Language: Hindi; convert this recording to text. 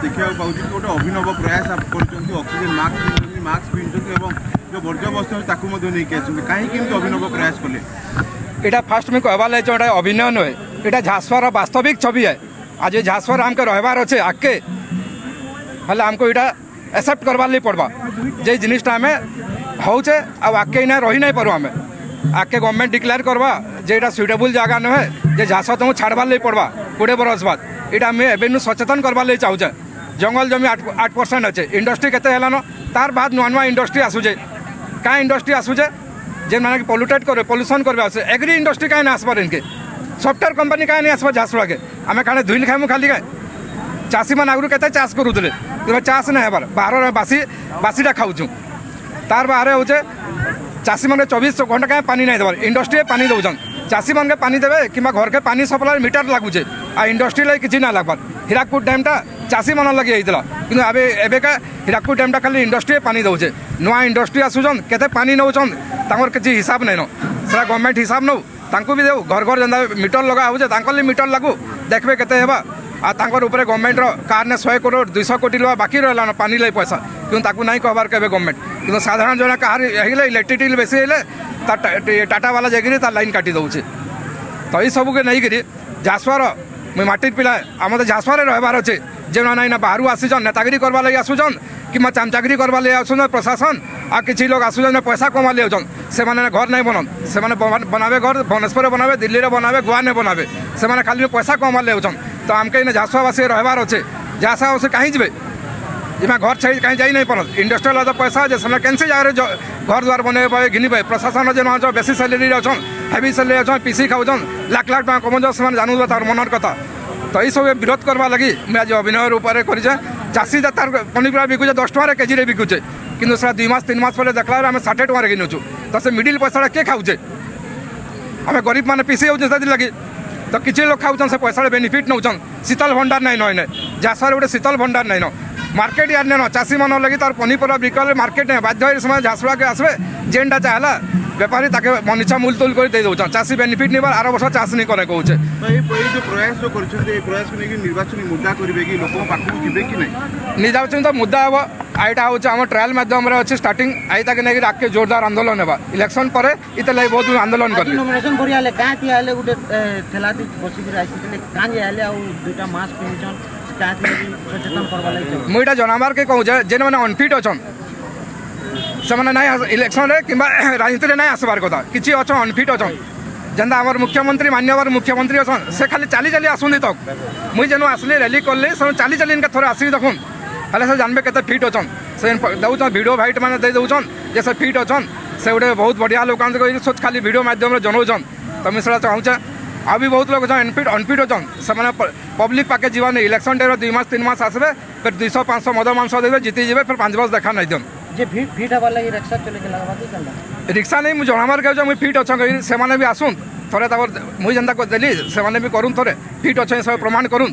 देखा पाँच गोटे अभिनव प्रयास आप ऑक्सीजन मास्क पिंधुं जो वर्ज्य वस्तु नहीं कहीं अभिनव प्रयास कले यहाँ फास्ट में कहवा लगे ये अभिनय नुहे यहाँ झांसवार वास्तविक छवि है। आज झांसवार आमके रहबार अच्छे आगे हेल्ले आमको यहाँ एक्सेप्ट करवार लिए पड़वा जे जिनिसटा आम होचे आगे ना रही नहीं पारू आम आगे गवर्नमेंट डिक्लेयर करवा जे यहाँ सुइटेबल जगह नुहे जे झांस तुमको छाड़बार लिए पड़वा 20 बरस बाद यहाँ आम एवं सचेतन करवार लिए चाहूचे। जंगल जमी 8% अच्छे इंडस्ट्री केते हेलानो तार बाद नुआ नुआ इंडस्ट्री आसूचे क्या इंडस्ट्री आसूचे जेन माने पोल्यूटेड करे पोल्यूशन करबे आसे एग्री इंडस्ट्री कहीं ना आसबार इनके सॉफ्टवेयर कंपनी कहीं नहीं आसबार झांसुआ के आम कहीं धुल खाइमु खाली कहीं चाषी मैंने आगु के चाष करूले चाष नहीं हेबार बाहर बासीटा खाऊँ तार बाहर हो चाषी मैंने 24 घंटा कहीं पानी नहीं देवार इंडस्ट्री पानी दौन चाषी मन के पानी देवे कि घर के पानी सप्लाई मीटर लगुचे आ इंडस्ट्री लगे किसी ना लगवार हीराकपुर डैमटा चाषी मन लगे होता कि एवेका हीराकपुर डैमटा खाली इंडस्ट्री पानी दौचे नुआ इंडस्ट्री आसुचन केते पानी नौचन तांकर किसी हिसाब नहीं ना गवर्नमेंट हिसाब नौ तांको भी देव घर घर जेनता मीटर लगा हो मीटर लागू देखबे केते हेबा आ तांकर ऊपर गवर्नमेंट कार ने 100 करोड़ 200 कोटी रुपया बाकी रहा पानी लगे पैसा क्यों ताकू नहीं कहबार के गवर्नमेंट कि साधारण जन कहार इलेक्ट्रिसिटी बेसी हेल्ले टाटा वाला जाकि तार लाइन काटी दौचे तो ये सबके नहीं करी झांसवार मुझे माटिर पिला आम तो झांसवार रहबार अच्छे जे ना बाहर आसीचन नेतागिरी करवा लगे आसुचन कि चामचागिरी करवा लगे आसुन प्रशासन आ किसी लोग आसुचन पैसा कमा ले से घर नहीं बनन से बनावे घर भुवनेश्वर बनावे दिल्ली में बनावे गोवा ने बनावे से खाली पैसा कमा ले तो आमके झांसुआवासी रहबार अच्छे झांसा से कहीं जी इमा घर छाई कहीं जाई नहीं पार इंडस्ट्रियल तो पैसा अच्छे कैंसी जगह घर द्वार बनवे घिनबे प्रशासन जो बेसी सैलरी अच्छा हेवी सैलरी अच्छा पीसी खाऊन लाख लाख टाँग कमाऊँ से जानू तार मनर कथा तो ये सब विरोध करवा लगी मैं आज अभिनय रूप से चाषी तार पनीपरिया बिकुचे 10 टकर केजी बिकुचे कि 2 मास 3 मास पहले देखला आम 60 टकर किनुचु तो से मिडिल पैसा किए खाऊचे आम गरीब मैंने पीसी हो लगी तो किसी लोग खाऊन से पैसा बेनिफिट नौन शीतल भंडार नहीं नए झांसवार गोटे शीतल भंडार नहीं न मार्केट यार नहीं चाषी मन लगी तार पनीपरिया बिकल मार्केट नहीं बाध्य समय झांसुआ के आसवे जेनटा चाहला बेपारी ताके मनीषा मूल तुल कर दे दौन चाषी बेनिफिट नहीं आर वर्ष चाष नहीं करे कहूचे जो प्रयास जो प्रयास को लेकिन निर्वाचन मुद्दा करेंगे कि लोक पाखक जी कि नहीं निर्वाचन तो मुद्दा हम आईटा हूँ आम ट्रायल माध्यम अच्छे स्टार्टिंग आई ताके नहीं आगे जोरदार आंदोलन होगा इलेक्शन पर इतने लगे बहुत आंदोलन कर मुझे जनबार के कहूँ जेन मैंने अनफिट अच्छा से इलेक्शन कि राजनीति नहीं आसबार कथा किसी अच्छा अनफिट अच्छा जेनता आम मुख्यमंत्री मान्यवर मुख्यमंत्री अच्छा से खाली चली चली आसुनी तक मुझे जेन आसली रैली कली से चली चली इनका थोड़े आसिक देखुन हेल्ले से जानवे के फिट अच्छा से दौन भिडियो भाइट मैंने दे दौन जे से फिट अच्छा से गोटे बहुत बढ़िया लोक खाली भिडियो माध्यम जनाऊन तो मुझे चाहूचे आ भी बहुत लोग अनफिट अच्छा से पब्लिक पाके जीवन इलेक्शन टाइम 2 मास 3 मास आसबे फिर 200-500 मद मांस देवे जीती जाए फिर 5 वर्ष देखा नहीं दिन रिक्शा नहीं मुझे जनमार कह मुझे फिट अच्छा कही से भी आसुन थे मुझे जेनता देली से भी करूँ थे फिट अच्छा सब प्रमाण करूँ।